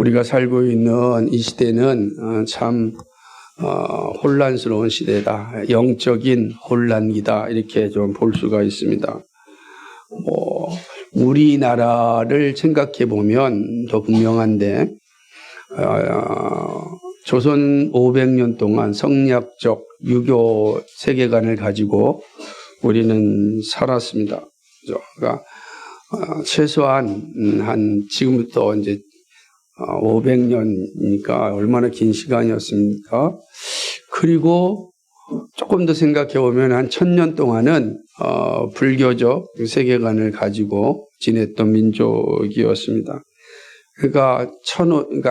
우리가 살고 있는 이 시대는 참 혼란스러운 시대다. 영적인 혼란기다. 이렇게 좀 볼 수가 있습니다. 우리나라를 생각해 보면 더 분명한데 조선 500년 동안 성리학적 유교 세계관을 가지고 우리는 살았습니다. 그러니까 최소한 한 지금부터 이제 500년이니까 얼마나 긴 시간이었습니까? 그리고 조금 더 생각해 보면 한 1000년 동안은 불교적 세계관을 가지고 지냈던 민족이었습니다. 그러니까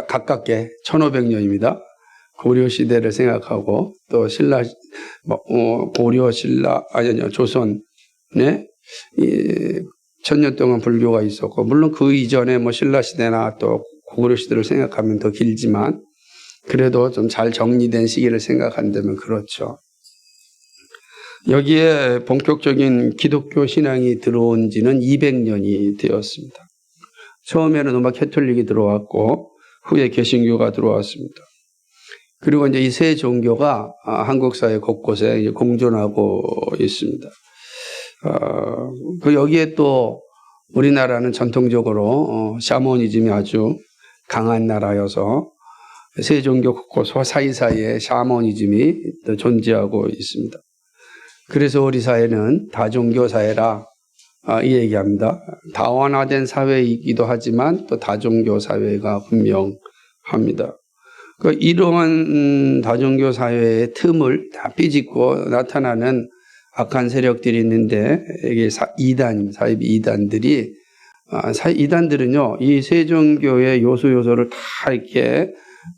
가깝게 1500년입니다. 고려 시대를 생각하고 또 조선에 1000년 동안 불교가 있었고, 물론 그 이전에 신라 시대나 또 고구려 시대를 생각하면 더 길지만 그래도 좀 잘 정리된 시기를 생각한다면 그렇죠. 여기에 본격적인 기독교 신앙이 들어온 지는 200년이 되었습니다. 처음에는 로마 캐톨릭이 들어왔고 후에 개신교가 들어왔습니다. 그리고 이제 이 세 종교가 한국 사회 곳곳에 이제 공존하고 있습니다. 여기에 또 우리나라는 전통적으로 샤머니즘이 아주 강한 나라여서 세 종교 곳곳 사이사이에 샤머니즘이 존재하고 있습니다. 그래서 우리 사회는 다종교 사회라 이 얘기합니다. 다원화된 사회이기도 하지만 또 다종교 사회가 분명합니다. 이러한 다종교 사회의 틈을 다 삐짓고 나타나는 악한 세력들이 있는데 이게 사이비 이단들이 이단들은요 이 세 종교의 요소를 다 이렇게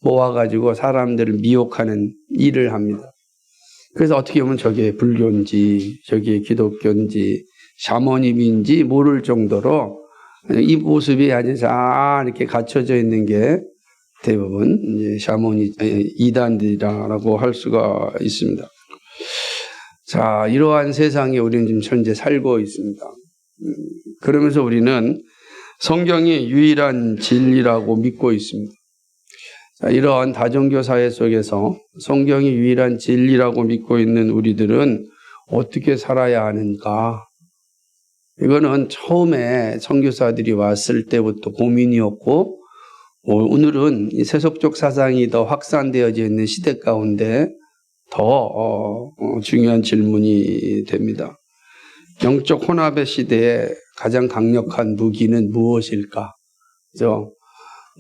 모아가지고 사람들을 미혹하는 일을 합니다. 그래서 어떻게 보면 저게 불교인지 저게 기독교인지 샤머니즘인지 모를 정도로 이 모습이 아주 잘 이렇게 갖춰져 있는 게 대부분 이제 이단들이라고 할 수가 있습니다. 자, 이러한 세상에 우리는 지금 현재 살고 있습니다. 그러면서 우리는 성경이 유일한 진리라고 믿고 있습니다. 자, 이러한 다종교 사회 속에서 성경이 유일한 진리라고 믿고 있는 우리들은 어떻게 살아야 하는가? 이거는 처음에 선교사들이 왔을 때부터 고민이었고, 오늘은 이 세속적 사상이 더 확산되어져 있는 시대 가운데 더 중요한 질문이 됩니다. 영적 혼합의 시대에 가장 강력한 무기는 무엇일까? 그죠?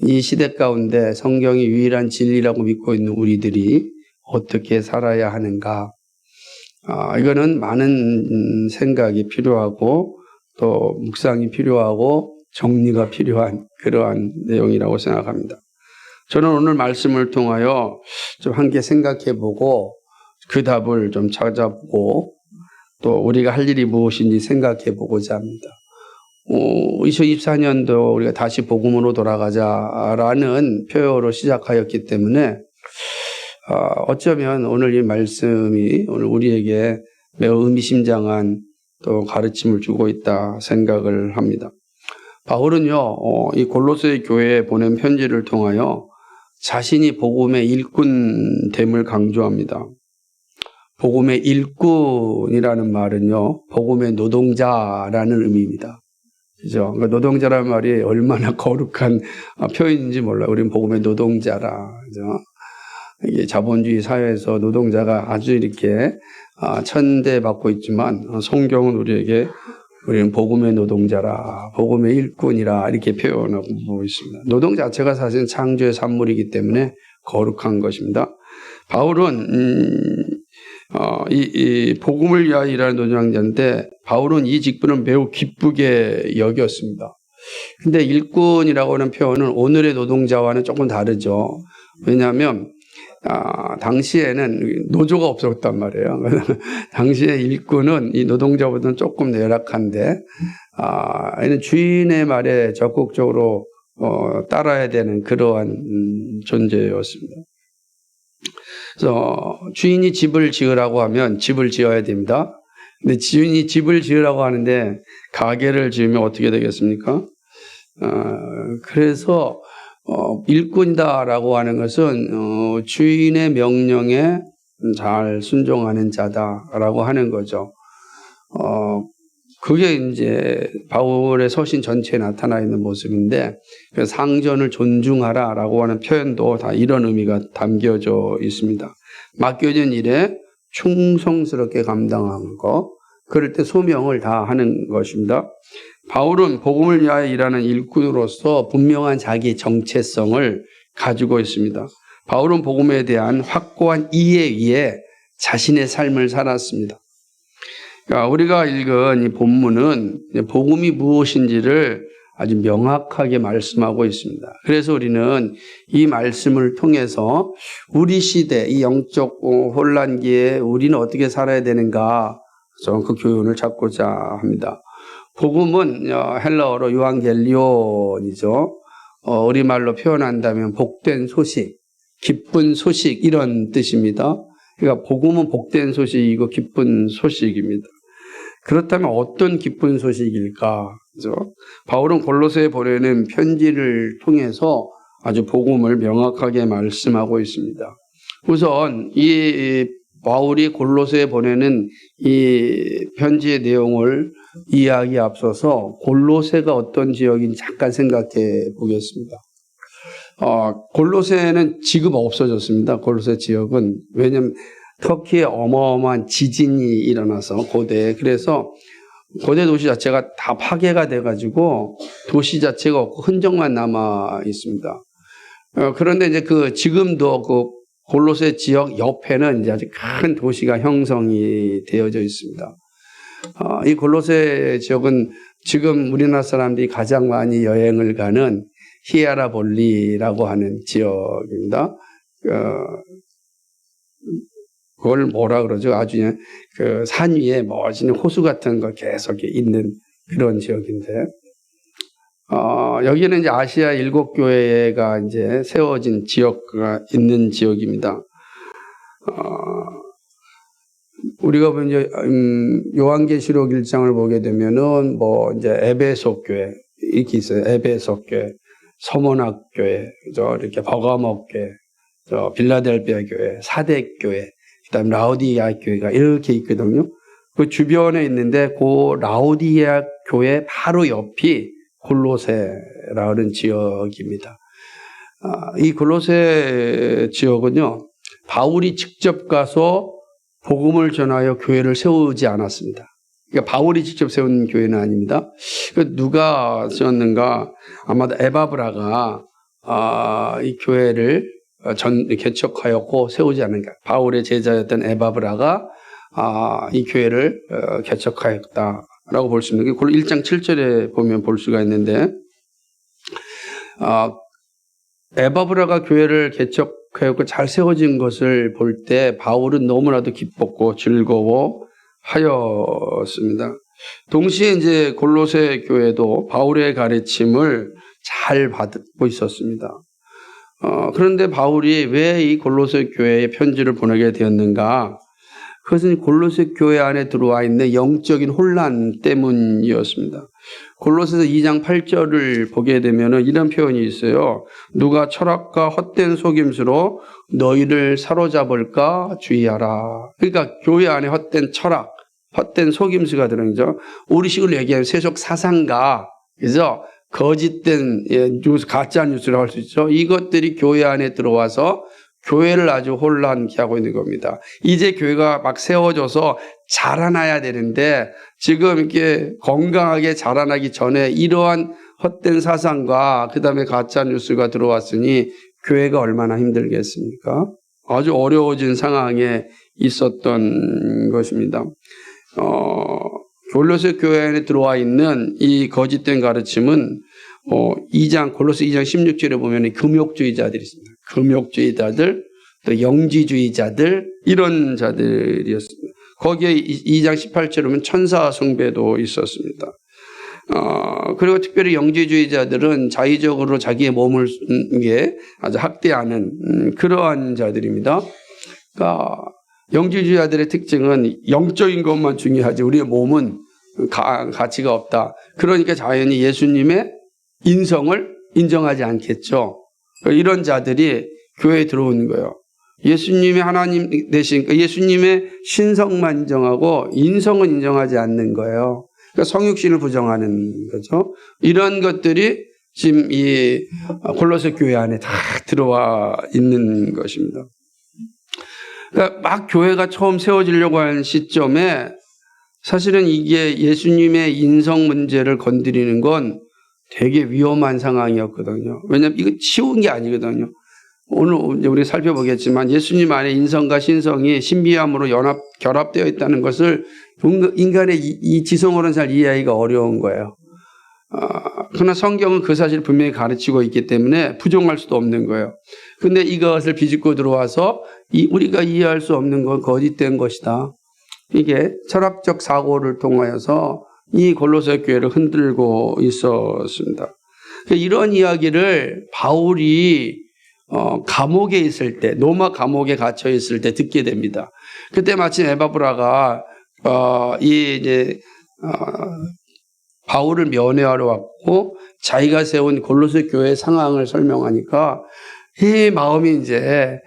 이 시대 가운데 성경이 유일한 진리라고 믿고 있는 우리들이 어떻게 살아야 하는가? 이거는 많은 생각이 필요하고 또 묵상이 필요하고 정리가 필요한 그러한 내용이라고 생각합니다. 저는 오늘 말씀을 통하여 좀 함께 생각해보고 그 답을 좀 찾아보고 또 우리가 할 일이 무엇인지 생각해보고자 합니다. 2024년도 우리가 다시 복음으로 돌아가자라는 표어로 시작하였기 때문에 어쩌면 오늘 이 말씀이 오늘 우리에게 매우 의미심장한 또 가르침을 주고 있다 생각을 합니다. 바울은요, 이 골로새 교회에 보낸 편지를 통하여 자신이 복음의 일꾼됨을 강조합니다. 복음의 일꾼이라는 말은요, 복음의 노동자라는 의미입니다. 그죠? 그러니까 노동자라는 말이 얼마나 거룩한 표현인지 몰라요. 우리는 복음의 노동자라. 그죠? 이게 자본주의 사회에서 노동자가 아주 이렇게 천대받고 있지만 성경은 우리는 복음의 노동자라, 복음의 일꾼이라 이렇게 표현하고 있습니다. 노동 자체가 사실은 창조의 산물이기 때문에 거룩한 것입니다. 바울은 이 복음을 위하여 일하는 노동자인데 바울은 이 직분을 매우 기쁘게 여겼습니다. 근데 일꾼이라고 하는 표현은 오늘의 노동자와는 조금 다르죠. 왜냐하면 당시에는 노조가 없었단 말이에요. 당시에 일꾼은 이 노동자보다는 조금 열악한데, 얘는 주인의 말에 적극적으로 따라야 되는 그러한 존재였습니다. 그래서 주인이 집을 지으라고 하면 집을 지어야 됩니다. 근데 주인이 집을 지으라고 하는데 가게를 지으면 어떻게 되겠습니까? 그래서 일꾼이다라고 하는 것은 주인의 명령에 잘 순종하는 자다라고 하는 거죠. 그게 이제 바울의 서신 전체에 나타나 있는 모습인데, 상전을 존중하라라고 하는 표현도 다 이런 의미가 담겨져 있습니다. 맡겨진 일에 충성스럽게 감당하는 것, 그럴 때 소명을 다 하는 것입니다. 바울은 복음을 위하여 일하는 일꾼으로서 분명한 자기 정체성을 가지고 있습니다. 바울은 복음에 대한 확고한 이해 위에 자신의 삶을 살았습니다. 그러니까 우리가 읽은 이 본문은 복음이 무엇인지를 아주 명확하게 말씀하고 있습니다. 그래서 우리는 이 말씀을 통해서 우리 시대, 이 영적 혼란기에 우리는 어떻게 살아야 되는가, 저는 그 교훈을 찾고자 합니다. 복음은 헬라어로 유앙겔리온이죠. 우리말로 표현한다면 복된 소식, 기쁜 소식, 이런 뜻입니다. 그러니까 복음은 복된 소식이고 기쁜 소식입니다. 그렇다면 어떤 기쁜 소식일까? 그죠? 바울은 골로새에 보내는 편지를 통해서 아주 복음을 명확하게 말씀하고 있습니다. 우선 이 바울이 골로새에 보내는 이 편지의 내용을 이해하기에 앞서서 골로새가 어떤 지역인지 잠깐 생각해 보겠습니다. 골로새는 지금 없어졌습니다. 골로새 지역은. 왜냐하면 터키에 어마어마한 지진이 일어나서 고대에, 그래서 고대 도시 자체가 다 파괴가 돼가지고 도시 자체가 없고 흔적만 남아 있습니다. 그런데 이제 지금도 그 골로새 지역 옆에는 이제 아주 큰 도시가 형성이 되어져 있습니다. 이 골로새 지역은 지금 우리나라 사람들이 가장 많이 여행을 가는 히에라볼리라고 하는 지역입니다. 그걸 뭐라 그러죠? 아주 그 산 위에 멋진 호수 같은 거 계속 있는 그런 지역인데, 여기는 이제 아시아 7교회가 이제 세워진 지역가 있는 지역입니다. 우리가 이제 요한계시록 1장을 보게 되면은 이제 에베소 교회 이렇게 있어요. 에베소 교회, 서문학 교회, 그죠? 이렇게 버가모 교회, 빌라델비아 교회, 사대 교회, 그다음 라오디게아 교회가 이렇게 있거든요. 그 주변에 있는데 그 라오디게아 교회 바로 옆이 골로새라는 지역입니다. 이 골로새 지역은요, 바울이 직접 가서 복음을 전하여 교회를 세우지 않았습니다. 그러니까 바울이 직접 세운 교회는 아닙니다. 누가 세웠는가? 아마도 에바브라가 이 교회를 개척하였고 세우지 않은가. 바울의 제자였던 에바브라가 이 교회를 개척하였다라고 볼 수 있는 게 1장 7절에 보면 볼 수가 있는데, 에바브라가 교회를 개척하였고 잘 세워진 것을 볼 때 바울은 너무나도 기뻤고 즐거워하였습니다. 동시에 이제 골로새 교회도 바울의 가르침을 잘 받고 있었습니다. 그런데 바울이 왜 이 골로새 교회에 편지를 보내게 되었는가? 그것은 골로새 교회 안에 들어와 있는 영적인 혼란 때문이었습니다. 골로새서 2장 8절을 보게 되면 이런 표현이 있어요. 누가 철학과 헛된 속임수로 너희를 사로잡을까 주의하라. 그러니까 교회 안에 헛된 철학, 헛된 속임수가 들어있죠. 우리식으로 얘기하면 세속 사상가, 그래서 거짓된 뉴스, 가짜 뉴스라고 할 수 있죠. 이것들이 교회 안에 들어와서 교회를 아주 혼란케 하고 있는 겁니다. 이제 교회가 막 세워져서 자라나야 되는데 지금 이렇게 건강하게 자라나기 전에 이러한 헛된 사상과 그다음에 가짜 뉴스가 들어왔으니 교회가 얼마나 힘들겠습니까? 아주 어려워진 상황에 있었던 것입니다. 골로새 교회 안에 들어와 있는 이 거짓된 가르침은 골로새 2장 16절에 보면 금욕주의자들이 있습니다. 금욕주의자들, 또 영지주의자들, 이런 자들이었습니다. 거기에 2장 18절에 보면 천사 숭배도 있었습니다. 그리고 특별히 영지주의자들은 자의적으로 자기의 몸을 아주 학대하는 그러한 자들입니다. 그러니까 영지주의자들의 특징은 영적인 것만 중요하지 우리의 몸은 가치가 없다. 그러니까 자연히 예수님의 인성을 인정하지 않겠죠. 이런 자들이 교회에 들어오는 거예요. 예수님이 하나님 되신, 예수님의 신성만 인정하고 인성은 인정하지 않는 거예요. 그러니까 성육신을 부정하는 거죠. 이런 것들이 지금 이 골로새 교회 안에 다 들어와 있는 것입니다. 그러니까 막 교회가 처음 세워지려고 하는 시점에 사실은 이게 예수님의 인성 문제를 건드리는 건 되게 위험한 상황이었거든요. 왜냐하면 이거 쉬운 게 아니거든요. 오늘 우리 살펴보겠지만 예수님 안에 인성과 신성이 신비함으로 결합되어 있다는 것을 인간의 이 지성으로는 잘 이해하기가 어려운 거예요. 그러나 성경은 그 사실을 분명히 가르치고 있기 때문에 부정할 수도 없는 거예요. 근데 이것을 비집고 들어와서 우리가 이해할 수 없는 건 거짓된 것이다. 이게 철학적 사고를 통하여서 이 골로새 교회를 흔들고 있었습니다. 이런 이야기를 바울이 감옥에 있을 때, 로마 감옥에 갇혀 있을 때 듣게 됩니다. 그때 마침 에바브라가 바울을 면회하러 왔고 자기가 세운 골로새 교회 상황을 설명하니까 이 마음이 이제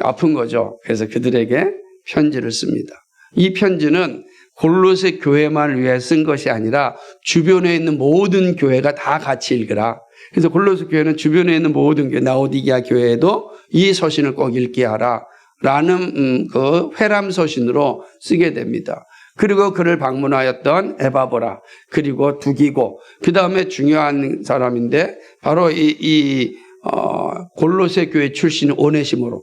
아픈 거죠. 그래서 그들에게 편지를 씁니다. 이 편지는 골로새 교회만을 위해 쓴 것이 아니라 주변에 있는 모든 교회가 다 같이 읽으라. 그래서 골로새 교회는 주변에 있는 모든 교회, 라오디게아 교회에도 이 서신을 꼭 읽게 하라 라는 그 회람 서신으로 쓰게 됩니다. 그리고 그를 방문하였던 에바브라, 그리고 두기고, 그 다음에 중요한 사람인데 바로 골로새 교회 출신 오네시모로와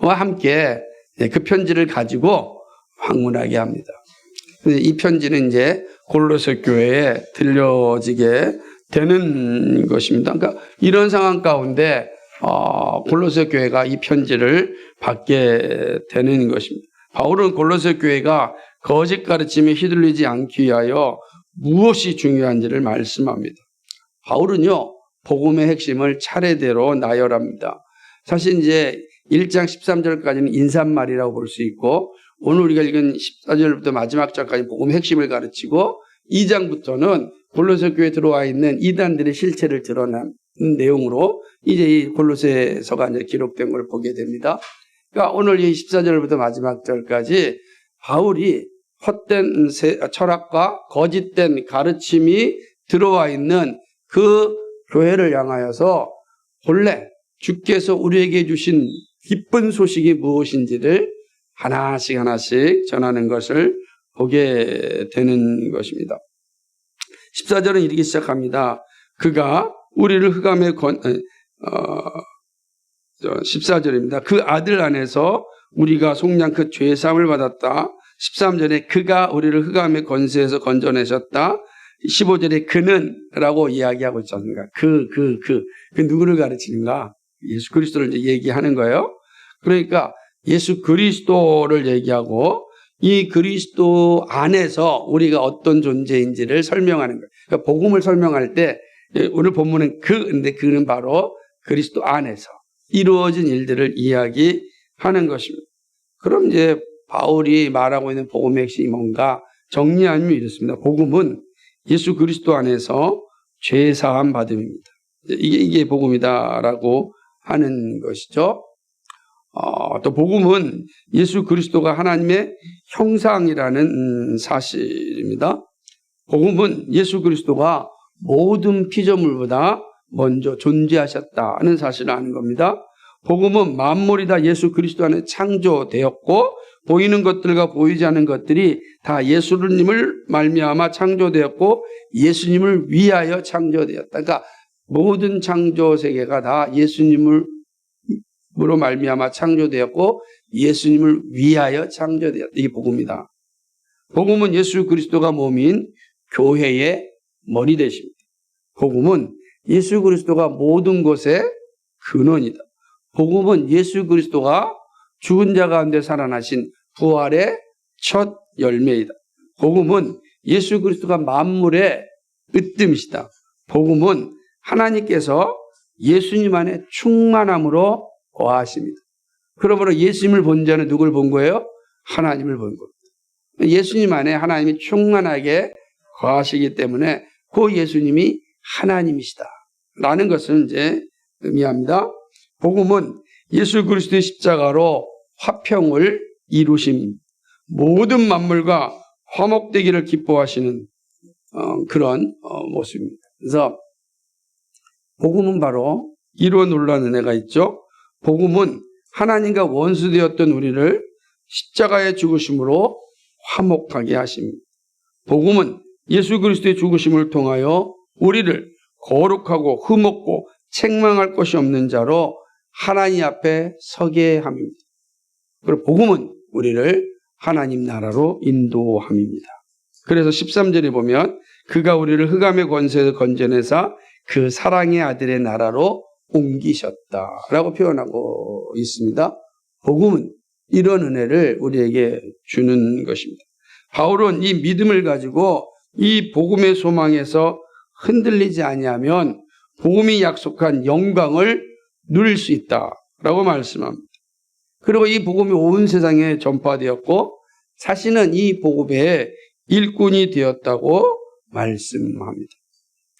함께 그 편지를 가지고 방문하게 합니다. 이 편지는 이제 골로새 교회에 들려지게 되는 것입니다. 그러니까 이런 상황 가운데 골로새 교회가 이 편지를 받게 되는 것입니다. 바울은 골로새 교회가 거짓 가르침에 휘둘리지 않기 위하여 무엇이 중요한지를 말씀합니다. 바울은요, 복음의 핵심을 차례대로 나열합니다. 사실 이제 1장 13절까지는 인사말이라고 볼 수 있고, 오늘 우리가 읽은 14절부터 마지막 절까지 복음의 핵심을 가르치고, 2장부터는 골로새 교회에 들어와 있는 이단들의 실체를 드러낸 내용으로 이제 이 골로새서가 이제 기록된 걸 보게 됩니다. 그러니까 오늘 이 14절부터 마지막 절까지 바울이 헛된 철학과 거짓된 가르침이 들어와 있는 그 교회를 향하여서 본래 주께서 우리에게 주신 기쁜 소식이 무엇인지를 하나씩 전하는 것을 보게 되는 것입니다. 14절은 이렇게 시작합니다. 그가 우리를 흑암에 14절입니다. 그 아들 안에서 우리가 속량 그 죄사함을 받았다. 13절에 그가 우리를 흑암의 권세에서 건져내셨다. 15절에 그는 라고 이야기하고 있지 않습니까? 그 누구를 가르치는가? 예수 그리스도를 이제 얘기하는 거예요. 그러니까 예수 그리스도를 얘기하고 이 그리스도 안에서 우리가 어떤 존재인지를 설명하는 거예요. 그러니까 복음을 설명할 때 오늘 본문은 근데 그는 바로 그리스도 안에서 이루어진 일들을 이야기하는 것입니다. 그럼 이제 바울이 말하고 있는 복음의 핵심이 뭔가 정리하면 이렇습니다. 복음은 예수 그리스도 안에서 죄사함 받음입니다. 이게 복음이다라고 하는 것이죠. 또 복음은 예수 그리스도가 하나님의 형상이라는 사실입니다. 복음은 예수 그리스도가 모든 피조물보다 먼저 존재하셨다는 사실을 아는 겁니다. 복음은 만물이 다 예수 그리스도 안에 창조되었고 보이는 것들과 보이지 않는 것들이 다 예수님을 말미암아 창조되었고 예수님을 위하여 창조되었다. 그러니까 모든 창조 세계가 다 예수님으로 말미암아 창조되었고 예수님을 위하여 창조되었다. 이게 복음이다. 복음은 예수 그리스도가 몸인 교회의 머리 되십니다. 복음은 예수 그리스도가 모든 것의 근원이다. 복음은 예수 그리스도가 죽은 자 가운데 살아나신 부활의 첫 열매이다. 복음은 예수 그리스도가 만물의 으뜸이시다. 복음은 하나님께서 예수님 안에 충만함으로 거하십니다. 그러므로 예수님을 본 자는 누굴 본 거예요? 하나님을 본 겁니다. 예수님 안에 하나님이 충만하게 거하시기 때문에 그 예수님이 하나님이시다 라는 것을 이제 의미합니다. 복음은 예수 그리스도의 십자가로 화평을 이루심, 모든 만물과 화목되기를 기뻐하시는 그런 모습입니다. 그래서 복음은 바로 이루어 놀라는 은혜가 있죠. 복음은 하나님과 원수되었던 우리를 십자가의 죽으심으로 화목하게 하십니다. 복음은 예수 그리스도의 죽으심을 통하여 우리를 거룩하고 흠없고 책망할 것이 없는 자로 하나님 앞에 서게 함입니다. 그리고 복음은 우리를 하나님 나라로 인도함입니다. 그래서 13절에 보면 그가 우리를 흑암의 권세에서 건져내사 그 사랑의 아들의 나라로 옮기셨다라고 표현하고 있습니다. 복음은 이런 은혜를 우리에게 주는 것입니다. 바울은 이 믿음을 가지고 이 복음의 소망에서 흔들리지 아니하면 복음이 약속한 영광을 누릴 수 있다라고 말씀합니다. 그리고 이 복음이 온 세상에 전파되었고 자신은 이 복음의 일꾼이 되었다고 말씀합니다.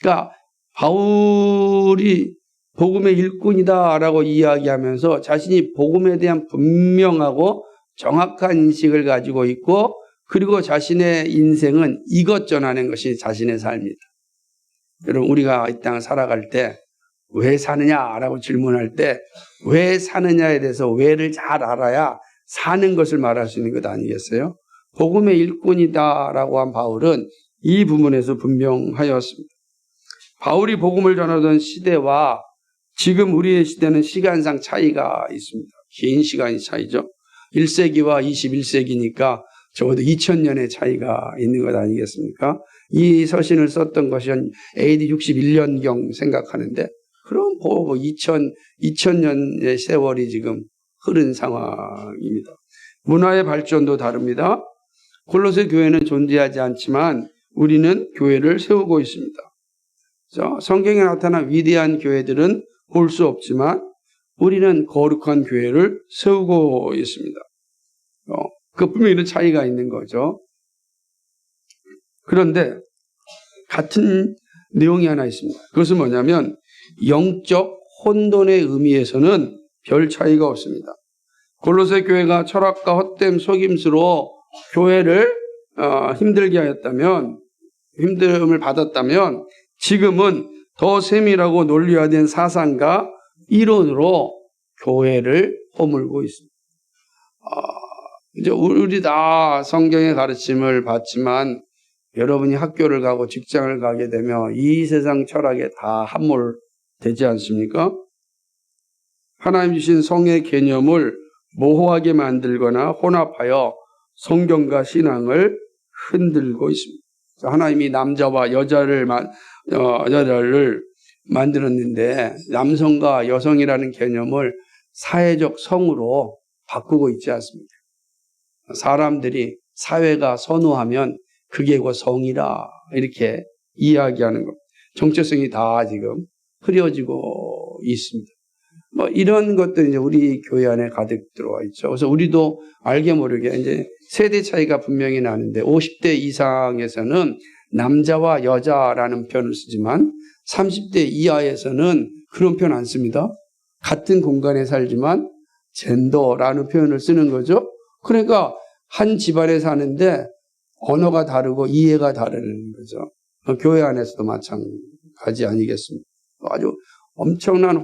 그러니까 바울이 복음의 일꾼이다라고 이야기하면서 자신이 복음에 대한 분명하고 정확한 인식을 가지고 있고 그리고 자신의 인생은 이것 전하는 것이 자신의 삶이다. 여러분 우리가 이 땅을 살아갈 때 왜 사느냐라고 질문할 때 왜 사느냐에 대해서 왜를 잘 알아야 사는 것을 말할 수 있는 것 아니겠어요? 복음의 일꾼이다라고 한 바울은 이 부분에서 분명하였습니다. 바울이 복음을 전하던 시대와 지금 우리의 시대는 시간상 차이가 있습니다. 긴 시간이 차이죠. 1세기와 21세기니까 적어도 2000년의 차이가 있는 것 아니겠습니까? 이 서신을 썼던 것이 한 AD 61년경 생각하는데 그럼 2000년의 세월이 지금 흐른 상황입니다. 문화의 발전도 다릅니다. 골로새 교회는 존재하지 않지만 우리는 교회를 세우고 있습니다. 성경에 나타난 위대한 교회들은 볼 수 없지만 우리는 거룩한 교회를 세우고 있습니다. 그 분명히 이런 차이가 있는 거죠. 그런데 같은 내용이 하나 있습니다. 그것은 뭐냐면 영적 혼돈의 의미에서는 별 차이가 없습니다. 골로새 교회가 철학과 헛됨 속임수로 교회를 힘들게 하였다면, 힘듦을 받았다면 지금은 더 세밀하고 논리화된 사상과 이론으로 교회를 허물고 있습니다. 이제 우리 다 성경의 가르침을 받지만 여러분이 학교를 가고 직장을 가게 되면 이 세상 철학에 다 함몰되지 않습니까? 하나님 주신 성의 개념을 모호하게 만들거나 혼합하여 성경과 신앙을 흔들고 있습니다. 하나님이 남자와 여자를 만들었는데 남성과 여성이라는 개념을 사회적 성으로 바꾸고 있지 않습니까? 사람들이 사회가 선호하면 그게 곧 성이라 이렇게 이야기하는 것. 정체성이 다 지금 흐려지고 있습니다. 이런 것들이 이제 우리 교회 안에 가득 들어와 있죠. 그래서 우리도 알게 모르게 이제 세대 차이가 분명히 나는데 50대 이상에서는 남자와 여자라는 표현을 쓰지만 30대 이하에서는 그런 표현 안 씁니다. 같은 공간에 살지만 젠더라는 표현을 쓰는 거죠. 그러니까 한 집안에 사는데 언어가 다르고 이해가 다르는 거죠. 교회 안에서도 마찬가지 아니겠습니까? 아주 엄청난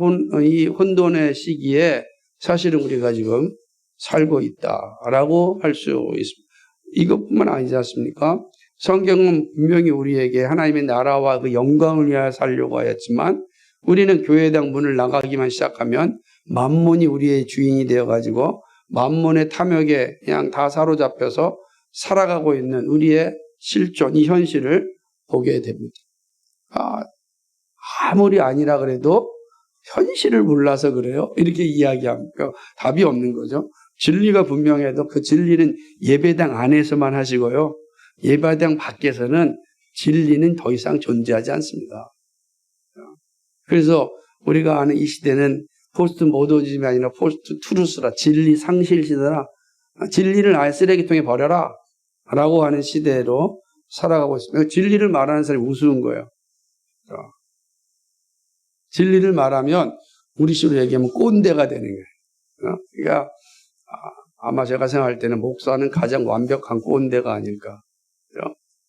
이 혼돈의 시기에 사실은 우리가 지금 살고 있다라고 할 수 있습니다. 이것뿐만 아니지 않습니까? 성경은 분명히 우리에게 하나님의 나라와 그 영광을 위하여 살려고 하였지만 우리는 교회당 문을 나가기만 시작하면 만몬이 우리의 주인이 되어가지고 만몬의 탐욕에 그냥 다 사로잡혀서 살아가고 있는 우리의 실존, 이 현실을 보게 됩니다. 아무리 아니라 그래도 현실을 몰라서 그래요. 이렇게 이야기하면 답이 없는 거죠. 진리가 분명해도 그 진리는 예배당 안에서만 하시고요. 예배당 밖에서는 진리는 더 이상 존재하지 않습니다. 그래서 우리가 아는 이 시대는 포스트 모더니즘이 아니라 포스트 트루스라, 진리 상실 시대라. 진리를 아예 쓰레기통에 버려라 라고 하는 시대로 살아가고 있습니다. 진리를 말하는 사람이 우스운 거예요. 진리를 말하면 우리 식으로 얘기하면 꼰대가 되는 거예요. 그러니까 아마 제가 생각할 때는 목사는 가장 완벽한 꼰대가 아닐까.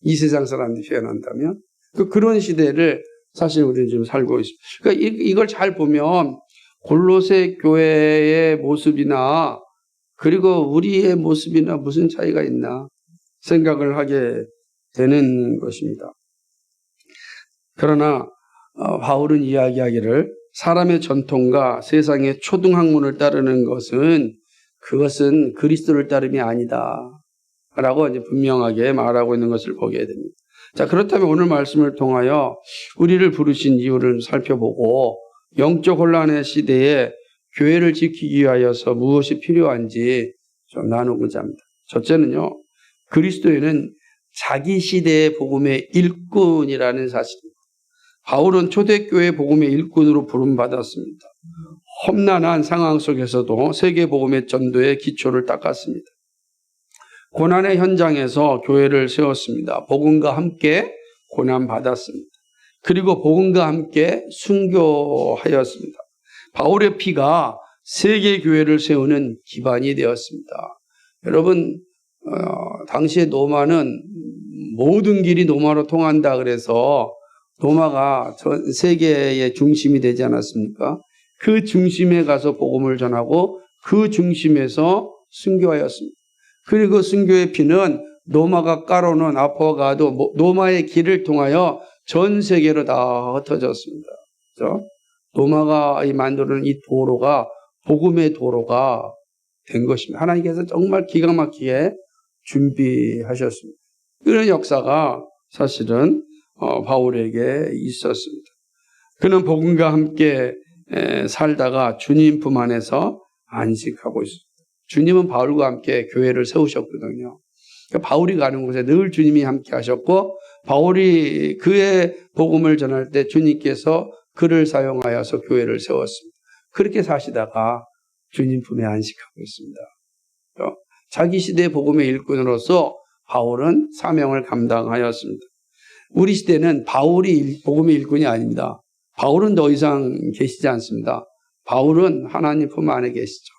이 세상 사람들이 표현한다면 그런 시대를 사실 우리는 지금 살고 있습니다. 그러니까 이걸 잘 보면 골로새 교회의 모습이나 그리고 우리의 모습이나 무슨 차이가 있나 생각을 하게 되는 것입니다. 그러나 바울은 이야기하기를 사람의 전통과 세상의 초등학문을 따르는 것은 그것은 그리스도를 따름이 아니다 라고 이제 분명하게 말하고 있는 것을 보게 됩니다. 자, 그렇다면 오늘 말씀을 통하여 우리를 부르신 이유를 살펴보고 영적 혼란의 시대에 교회를 지키기 위하여서 무엇이 필요한지 좀 나누고자 합니다. 첫째는요, 그리스도인은 자기 시대의 복음의 일꾼이라는 사실입니다. 바울은 초대교회 복음의 일꾼으로 부름받았습니다. 험난한 상황 속에서도 세계 복음의 전도의 기초를 닦았습니다. 고난의 현장에서 교회를 세웠습니다. 복음과 함께 고난받았습니다. 그리고 복음과 함께 순교하였습니다. 바울의 피가 세계 교회를 세우는 기반이 되었습니다. 여러분, 당시에 로마는 모든 길이 로마로 통한다 그래서 로마가 전 세계의 중심이 되지 않았습니까? 그 중심에 가서 복음을 전하고 그 중심에서 순교하였습니다. 그리고 순교의 피는 로마가 깔아놓은 앞으로 가도 로마의 길을 통하여 전 세계로 다 흩어졌습니다. 그렇죠? 로마가 만드는 이 도로가 복음의 도로가 된 것입니다. 하나님께서 정말 기가 막히게 준비하셨습니다. 이런 역사가 사실은 바울에게 있었습니다. 그는 복음과 함께 살다가 주님 품 안에서 안식하고 있습니다. 주님은 바울과 함께 교회를 세우셨거든요. 그러니까 바울이 가는 곳에 늘 주님이 함께 하셨고 바울이 그의 복음을 전할 때 주님께서 그를 사용하여서 교회를 세웠습니다. 그렇게 사시다가 주님 품에 안식하고 있습니다. 자기 시대의 복음의 일꾼으로서 바울은 사명을 감당하였습니다. 우리 시대는 바울이 복음의 일꾼이 아닙니다. 바울은 더 이상 계시지 않습니다. 바울은 하나님 품 안에 계시죠.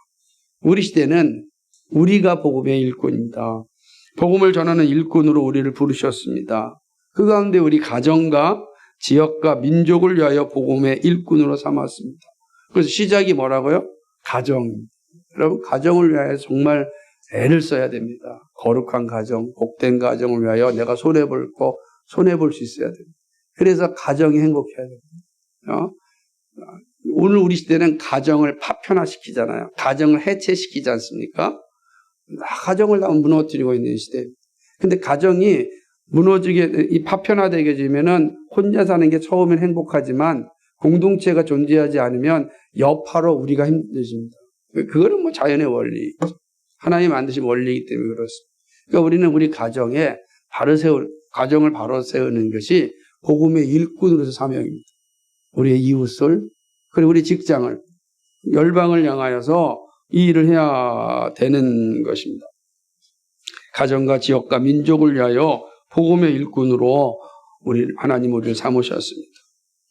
우리 시대는 우리가 복음의 일꾼입니다. 복음을 전하는 일꾼으로 우리를 부르셨습니다. 그 가운데 우리 가정과 지역과 민족을 위하여 복음의 일꾼으로 삼았습니다. 그래서 시작이 뭐라고요? 가정입니다. 여러분, 가정을 위하여 정말 애를 써야 됩니다. 거룩한 가정, 복된 가정을 위하여 내가 손해볼 수 있어야 됩니다. 그래서 가정이 행복해야 됩니다. 오늘 우리 시대는 가정을 파편화시키잖아요. 가정을 해체시키지 않습니까? 가정을 다 무너뜨리고 있는 시대입니다. 근데 가정이 무너지게, 파편화되게 되면은 혼자 사는 게 처음엔 행복하지만 공동체가 존재하지 않으면 여파로 우리가 힘드십니다. 그거는 뭐 자연의 원리, 하나님 만드신 원리이기 때문에 그렇습니다. 그러니까 우리는 우리 가정을 바로 세우는 것이 복음의 일꾼으로서 사명입니다. 우리의 이웃을, 그리고 우리 직장을, 열방을 향하여서 이 일을 해야 되는 것입니다. 가정과 지역과 민족을 위하여 복음의 일꾼으로 하나님 우리를 삼으셨습니다.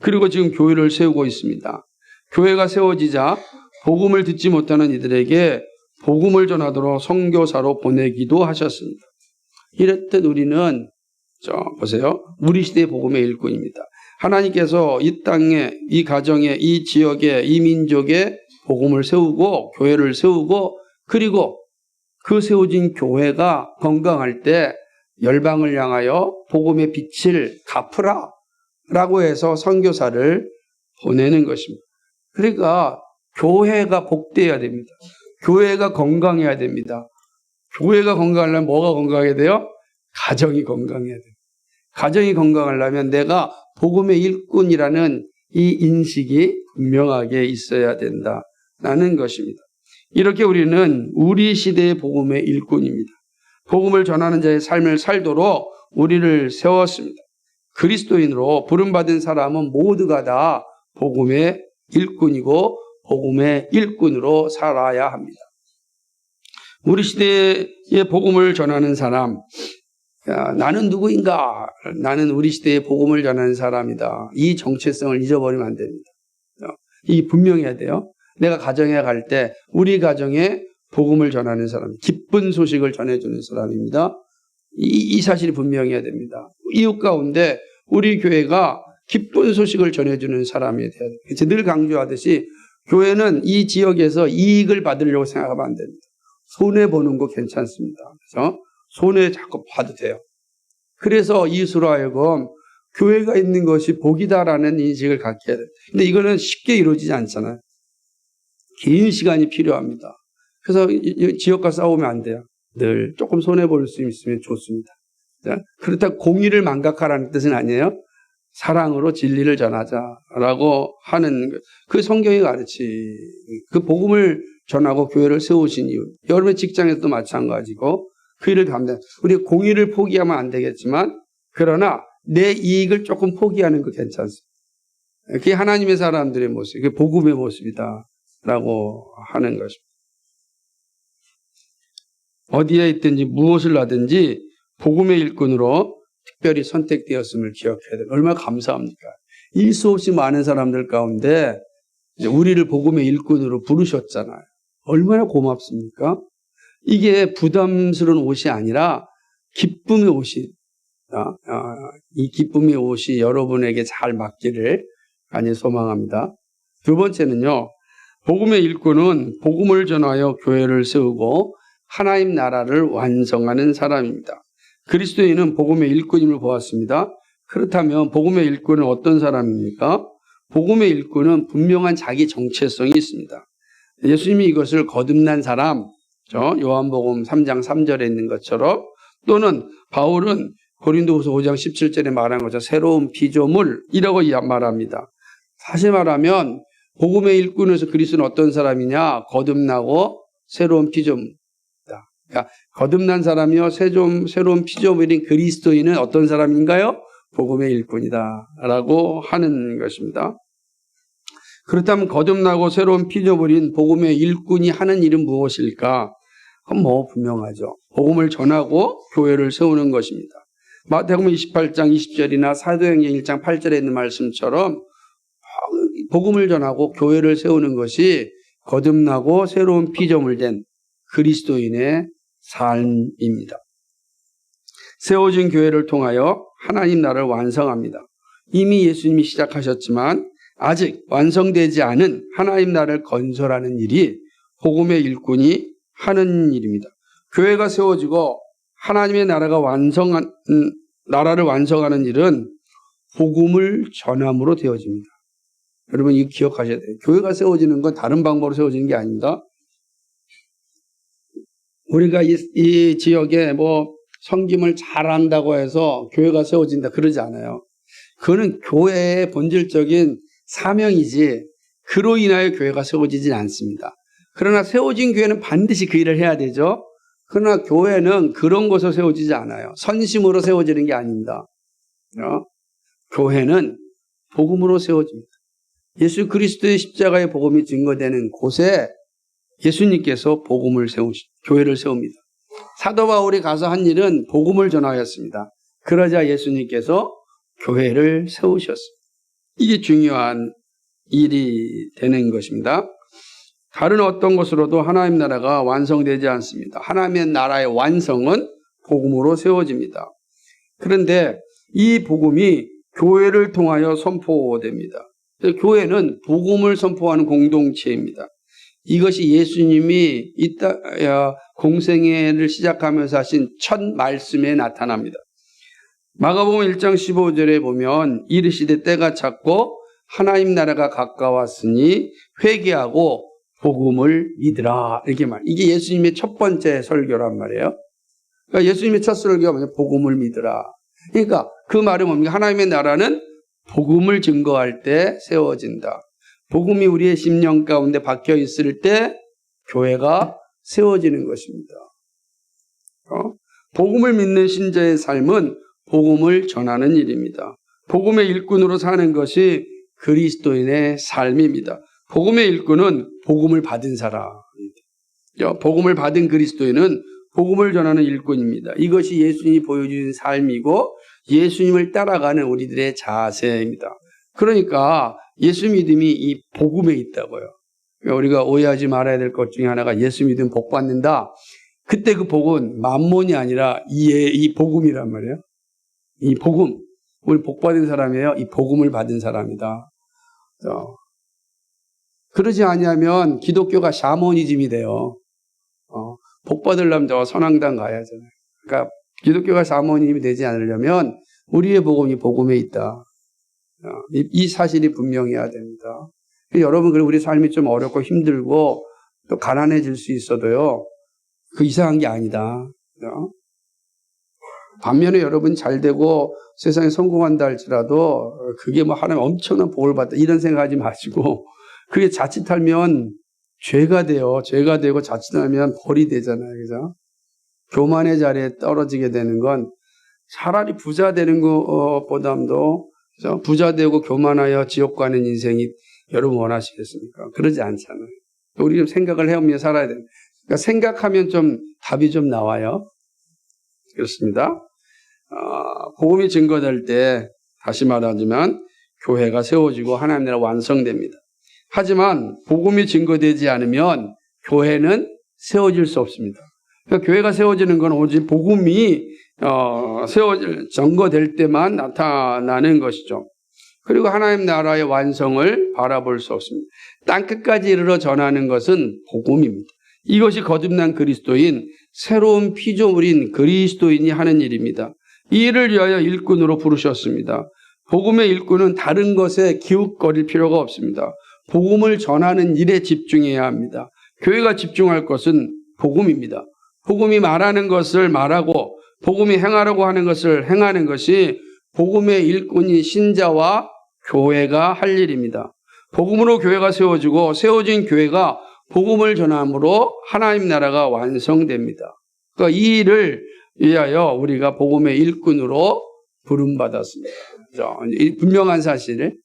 그리고 지금 교회를 세우고 있습니다. 교회가 세워지자 복음을 듣지 못하는 이들에게 복음을 전하도록 선교사로 보내기도 하셨습니다. 이랬듯 우리는 보세요. 우리 시대의 복음의 일꾼입니다. 하나님께서 이 땅에, 이 가정에, 이 지역에, 이 민족에 복음을 세우고 교회를 세우고 그리고 그 세워진 교회가 건강할 때 열방을 향하여 복음의 빛을 갚으라 라고 해서 선교사를 보내는 것입니다. 그러니까 교회가 복되어야 됩니다. 교회가 건강해야 됩니다. 교회가 건강하려면 뭐가 건강해야 돼요? 가정이 건강해야 돼요. 가정이 건강하려면 내가 복음의 일꾼이라는 이 인식이 분명하게 있어야 된다라는 것입니다. 이렇게 우리는 우리 시대의 복음의 일꾼입니다. 복음을 전하는 자의 삶을 살도록 우리를 세웠습니다. 그리스도인으로 부름받은 사람은 모두가 다 복음의 일꾼이고 복음의 일꾼으로 살아야 합니다. 우리 시대의 복음을 전하는 사람, 나는 누구인가? 나는 우리 시대의 복음을 전하는 사람이다. 이 정체성을 잊어버리면 안 됩니다. 이게 분명해야 돼요. 내가 가정에 갈 때 우리 가정에 복음을 전하는 사람, 기쁜 소식을 전해주는 사람입니다. 이 사실이 분명해야 됩니다. 이웃 가운데 우리 교회가 기쁜 소식을 전해주는 사람이 돼야 됩니다. 늘 강조하듯이 교회는 이 지역에서 이익을 받으려고 생각하면 안 됩니다. 손해보는 거 괜찮습니다. 그래서 손해 자꾸 봐도 돼요. 그래서 이웃으로 하여금 교회가 있는 것이 복이다라는 인식을 갖게 해야 돼요. 근데 이거는 쉽게 이루어지지 않잖아요. 긴 시간이 필요합니다. 그래서 지역과 싸우면 안 돼요. 늘 조금 손해볼 수 있으면 좋습니다. 그렇다고 공의를 망각하라는 뜻은 아니에요. 사랑으로 진리를 전하자라고 하는 그 성경이 가르치 그 복음을 전하고 교회를 세우신 이유. 여러분의 직장에서도 마찬가지고 그 일을 감당. 우리 공의를 포기하면 안 되겠지만 그러나 내 이익을 조금 포기하는 거 괜찮습니다. 그게 하나님의 사람들의 모습, 그게 복음의 모습이다라고 하는 것입니다. 어디에 있든지 무엇을 하든지 복음의 일꾼으로 특별히 선택되었음을 기억해야 돼요. 얼마나 감사합니까? 일 수 없이 많은 사람들 가운데 우리를 복음의 일꾼으로 부르셨잖아요. 얼마나 고맙습니까? 이게 부담스러운 옷이 아니라 기쁨의 옷이, 이 기쁨의 옷이 여러분에게 잘 맞기를 간절히 소망합니다. 두 번째는요, 복음의 일꾼은 복음을 전하여 교회를 세우고 하나님 나라를 완성하는 사람입니다. 그리스도인은 복음의 일꾼임을 보았습니다. 그렇다면 복음의 일꾼은 어떤 사람입니까? 복음의 일꾼은 분명한 자기 정체성이 있습니다. 예수님이 이것을 거듭난 사람, 요한복음 3장 3절에 있는 것처럼, 또는 바울은 고린도후서 5장 17절에 말한 것처럼 새로운 피조물이라고 말합니다. 다시 말하면 복음의 일꾼에서 그리스도는 어떤 사람이냐? 거듭나고 새로운 피조물. 그러니까 거듭난 사람이요 새로운 피조물인 그리스도인은 어떤 사람인가요? 복음의 일꾼이다라고 하는 것입니다. 그렇다면 거듭나고 새로운 피조물인 복음의 일꾼이 하는 일은 무엇일까? 그건 분명하죠. 복음을 전하고 교회를 세우는 것입니다. 마태복음 28장 20절이나 사도행전 1장 8절에 있는 말씀처럼 복음을 전하고 교회를 세우는 것이 거듭나고 새로운 피조물 된 그리스도인의 삶입니다. 세워진 교회를 통하여 하나님 나라를 완성합니다. 이미 예수님이 시작하셨지만 아직 완성되지 않은 하나님 나라를 건설하는 일이 복음의 일꾼이 하는 일입니다. 교회가 세워지고 하나님의 나라를 완성하는 일은 복음을 전함으로 되어집니다. 여러분 이거 기억하셔야 돼요. 교회가 세워지는 건 다른 방법으로 세워지는 게 아닙니다. 우리가 이 지역에 섬김을 잘한다고 해서 교회가 세워진다 그러지 않아요. 그거는 교회의 본질적인 사명이지 그로 인하여 교회가 세워지진 않습니다. 그러나 세워진 교회는 반드시 그 일을 해야 되죠. 그러나 교회는 그런 것으로 세워지지 않아요. 선심으로 세워지는 게 아닙니다. 교회는 복음으로 세워집니다. 예수 그리스도의 십자가의 복음이 증거되는 곳에 예수님께서 복음을 교회를 세웁니다. 사도 바울이 가서 한 일은 복음을 전하였습니다. 그러자 예수님께서 교회를 세우셨습니다. 이게 중요한 일이 되는 것입니다. 다른 어떤 것으로도 하나님 나라가 완성되지 않습니다. 하나님의 나라의 완성은 복음으로 세워집니다. 그런데 이 복음이 교회를 통하여 선포됩니다. 교회는 복음을 선포하는 공동체입니다. 이것이 예수님이 공생애를 시작하면서 하신 첫 말씀에 나타납니다. 마가복음 1장 15절에 보면 이르시되 때가 찼고 하나님 나라가 가까웠으니 회개하고 복음을 믿으라 이렇게 이게 예수님의 첫 번째 설교란 말이에요. 그러니까 예수님의 첫 설교가 뭐냐? 복음을 믿으라. 그러니까 그 말은 뭡니까? 하나님의 나라는 복음을 증거할 때 세워진다. 복음이 우리의 심령 가운데 박혀 있을 때 교회가 세워지는 것입니다. 복음을 믿는 신자의 삶은 복음을 전하는 일입니다. 복음의 일꾼으로 사는 것이 그리스도인의 삶입니다. 복음의 일꾼은 복음을 받은 사람입니다. 복음을 받은 그리스도인은 복음을 전하는 일꾼입니다. 이것이 예수님이 보여주신 삶이고 예수님을 따라가는 우리들의 자세입니다. 그러니까 예수 믿음이 이 복음에 있다고요. 그러니까 우리가 오해하지 말아야 될 것 중에 하나가 예수 믿으면 복 받는다. 그때 그 복은 만몬이 아니라 이 복음이란 말이에요. 이 복음. 우리 복 받은 사람이에요. 이 복음을 받은 사람이다. 그러지 않으면 기독교가 샤머니즘이 돼요. 복 받으려면 저 선앙당 가야 하잖아요. 그러니까 기독교가 샤머니즘이 되지 않으려면 우리의 복음이 복음에 있다. 이 사실이 분명해야 됩니다. 여러분, 그리고 우리 삶이 좀 어렵고 힘들고 또 가난해질 수 있어도요, 그 이상한 게 아니다. 반면에 여러분 잘 되고 세상에 성공한다 할지라도 그게 뭐 하나님 엄청난 복을 받다 이런 생각하지 마시고 그게 자칫하면 죄가 돼요. 죄가 되고 자칫하면 벌이 되잖아요. 그죠? 교만의 자리에 떨어지게 되는 건 차라리 부자 되는 것보다도 그죠? 부자 되고 교만하여 지옥 가는 인생이 여러분 원하시겠습니까? 그러지 않잖아요. 우리 좀 생각을 해오며 살아야 됩니다. 그러니까 생각하면 좀 답이 좀 나와요. 그렇습니다. 복음이 증거될 때 다시 말하지만 교회가 세워지고 하나님 나라 완성됩니다. 하지만 복음이 증거되지 않으면 교회는 세워질 수 없습니다. 그러니까 교회가 세워지는 건 오직 복음이 증거될 때만 나타나는 것이죠. 그리고 하나님 나라의 완성을 바라볼 수 없습니다. 땅끝까지 이르러 전하는 것은 복음입니다. 이것이 거듭난 그리스도인, 새로운 피조물인 그리스도인이 하는 일입니다. 이 일을 위하여 일꾼으로 부르셨습니다. 복음의 일꾼은 다른 것에 기웃거릴 필요가 없습니다. 복음을 전하는 일에 집중해야 합니다. 교회가 집중할 것은 복음입니다. 복음이 말하는 것을 말하고 복음이 행하라고 하는 것을 행하는 것이 복음의 일꾼인 신자와 교회가 할 일입니다. 복음으로 교회가 세워지고 세워진 교회가 복음을 전함으로 하나님 나라가 완성됩니다. 그러니까 이 일을 위하여 우리가 복음의 일꾼으로 부름받았습니다. 이 분명한 사실을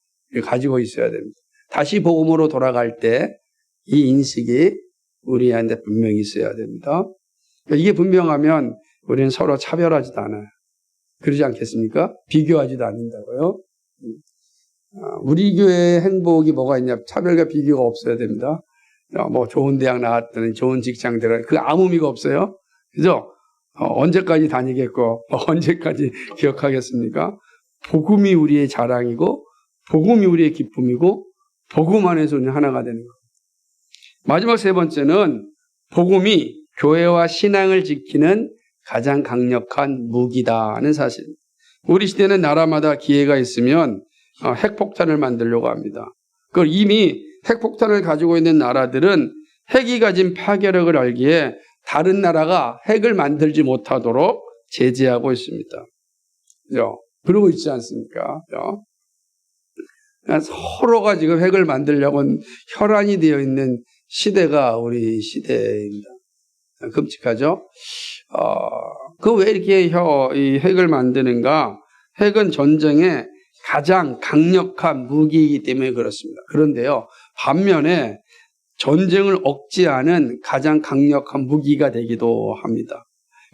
가지고 있어야 됩니다. 다시 복음으로 돌아갈 때 이 인식이 우리한테 분명히 있어야 됩니다. 이게 분명하면 우리는 서로 차별하지도 않아요. 그러지 않겠습니까? 비교하지도 않는다고요. 우리 교회의 행복이 뭐가 있냐? 차별과 비교가 없어야 됩니다. 뭐 좋은 대학 나왔더니 좋은 직장 들어가 그 아무 의미가 없어요. 그죠? 언제까지 다니겠고 언제까지 기억하겠습니까? 복음이 우리의 자랑이고 복음이 우리의 기쁨이고 복음 안에서 우리는 하나가 되는 거예요. 마지막 세 번째는 복음이 교회와 신앙을 지키는 가장 강력한 무기다는 사실입니다. 우리 시대는 나라마다 기회가 있으면 핵폭탄을 만들려고 합니다. 그걸 이미 핵폭탄을 가지고 있는 나라들은 핵이 가진 파괴력을 알기에 다른 나라가 핵을 만들지 못하도록 제재하고 있습니다. 그죠? 그러고 있지 않습니까? 그죠? 서로가 지금 핵을 만들려고 혈안이 되어 있는 시대가 우리 시대입니다. 끔찍하죠? 그 왜 이렇게 이 핵을 만드는가? 핵은 전쟁의 가장 강력한 무기이기 때문에 그렇습니다. 그런데요, 반면에 전쟁을 억제하는 가장 강력한 무기가 되기도 합니다.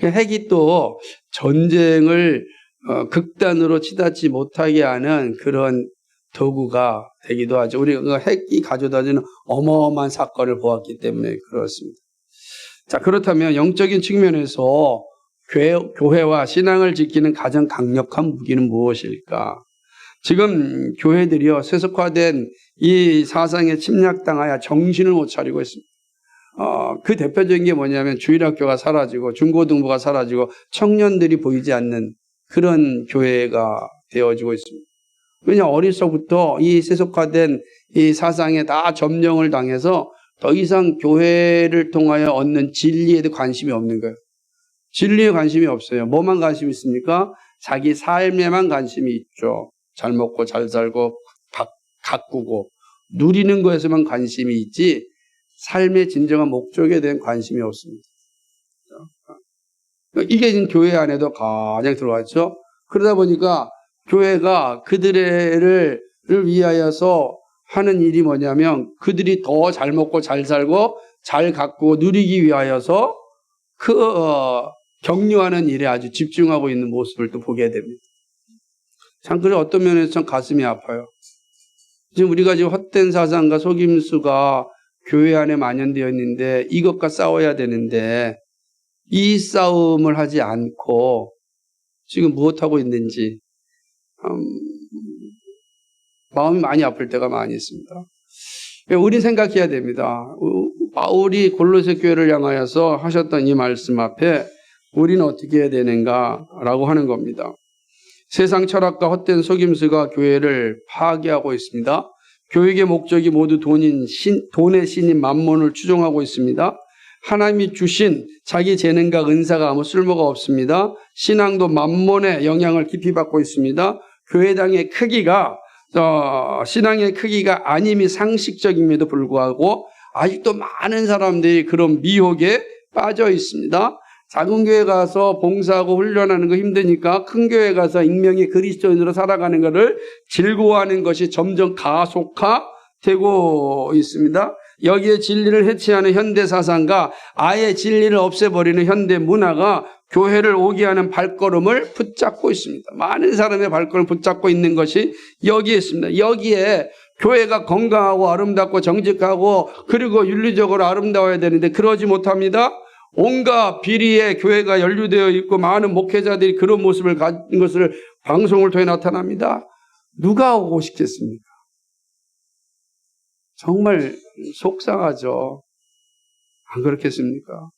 핵이 또 전쟁을 극단으로 치닫지 못하게 하는 그런 도구가 되기도 하죠. 우리가 핵이 가져다주는 어마어마한 사건을 보았기 때문에 그렇습니다. 자, 그렇다면 영적인 측면에서 교회와 신앙을 지키는 가장 강력한 무기는 무엇일까? 지금 교회들이요, 세속화된 이 사상에 침략당하여 정신을 못 차리고 있습니다. 그 대표적인 게 뭐냐면 주일학교가 사라지고 중고등부가 사라지고 청년들이 보이지 않는 그런 교회가 되어지고 있습니다. 왜냐, 어려서부터 이 세속화된 이 사상에 다 점령을 당해서 더 이상 교회를 통하여 얻는 진리에 관심이 없는 거예요. 진리에 관심이 없어요. 뭐만 관심이 있습니까? 자기 삶에만 관심이 있죠. 잘 먹고 잘 살고 가꾸고 누리는 것에서만 관심이 있지 삶의 진정한 목적에 대한 관심이 없습니다. 이게 지금 교회 안에도 가장 들어왔죠. 그러다 보니까 교회가 그들을 위하여서 하는 일이 뭐냐면 그들이 더 잘 먹고 잘 살고 잘 가꾸고 누리기 위하여서 격려하는 일에 아주 집중하고 있는 모습을 또 보게 됩니다. 참, 그래 어떤 면에서 참 가슴이 아파요. 지금 우리가 지금 헛된 사상과 속임수가 교회 안에 만연되어 있는데 이것과 싸워야 되는데 이 싸움을 하지 않고 지금 무엇하고 있는지 마음이 많이 아플 때가 많이 있습니다. 우리 생각해야 됩니다. 바울이 골로새 교회를 향하여서 하셨던 이 말씀 앞에 우리는 어떻게 해야 되는가라고 하는 겁니다. 세상 철학과 헛된 속임수가 교회를 파괴하고 있습니다. 교육의 목적이 모두 돈의 신인 만몬을 추종하고 있습니다. 하나님이 주신 자기 재능과 은사가 아무 쓸모가 없습니다. 신앙도 만몬의 영향을 깊이 받고 있습니다. 교회당의 크기가 신앙의 크기가 아님이 상식적임에도 불구하고 아직도 많은 사람들이 그런 미혹에 빠져 있습니다. 작은 교회 가서 봉사하고 훈련하는 거 힘드니까 큰 교회 가서 익명의 그리스도인으로 살아가는 것을 즐거워하는 것이 점점 가속화되고 있습니다. 여기에 진리를 해치하는 현대 사상과 아예 진리를 없애버리는 현대 문화가 교회를 오게 하는 발걸음을 붙잡고 있습니다. 많은 사람의 발걸음을 붙잡고 있는 것이 여기에 있습니다. 여기에 교회가 건강하고 아름답고 정직하고 그리고 윤리적으로 아름다워야 되는데 그러지 못합니다. 온갖 비리에 교회가 연루되어 있고 많은 목회자들이 그런 모습을 가진 것을 방송을 통해 나타납니다. 누가 오고 싶겠습니까? 정말 속상하죠. 안 그렇겠습니까?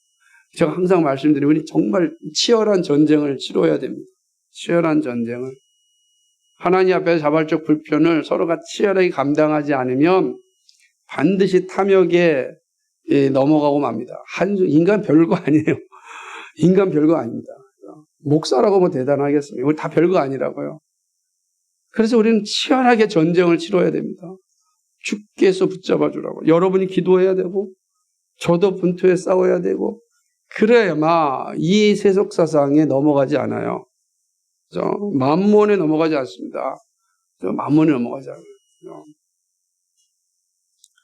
제가 항상 말씀드리는 우리 정말 치열한 전쟁을 치러야 됩니다. 치열한 전쟁을. 하나님 앞에 자발적 불편을 서로가 치열하게 감당하지 않으면 반드시 탐욕에 넘어가고 맙니다. 인간 별거 아니에요. 인간 별거 아닙니다. 목사라고 뭐 대단하겠습니까? 우리 다 별거 아니라고요. 그래서 우리는 치열하게 전쟁을 치러야 됩니다. 주께서 붙잡아 주라고. 여러분이 기도해야 되고 저도 분투에 싸워야 되고 그래야만 이 세속 사상에 넘어가지 않아요. 만몬에 넘어가지 않습니다. 만몬에 넘어가지 않아요.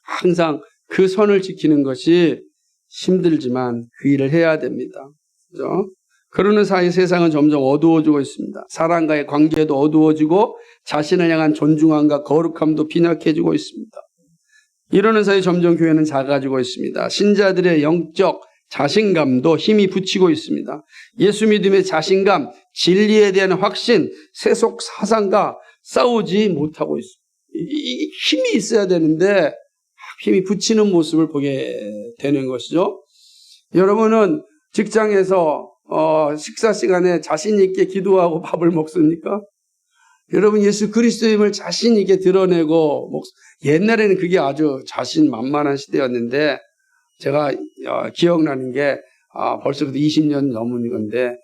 항상 그 선을 지키는 것이 힘들지만 그 일을 해야 됩니다. 그죠? 그러는 사이 세상은 점점 어두워지고 있습니다. 사람과의 관계도 어두워지고 자신을 향한 존중함과 거룩함도 빈약해지고 있습니다. 이러는 사이 점점 교회는 작아지고 있습니다. 신자들의 영적 자신감도 힘이 붙이고 있습니다. 예수 믿음의 자신감, 진리에 대한 확신, 세속 사상과 싸우지 못하고 있습니다. 힘이 있어야 되는데 힘이 붙이는 모습을 보게 되는 것이죠. 여러분은 직장에서 식사 시간에 자신 있게 기도하고 밥을 먹습니까? 여러분 예수 그리스도임을 자신 있게 드러내고 옛날에는 그게 아주 자신만만한 시대였는데 제가 기억나는 게 벌써 20년 넘은 건데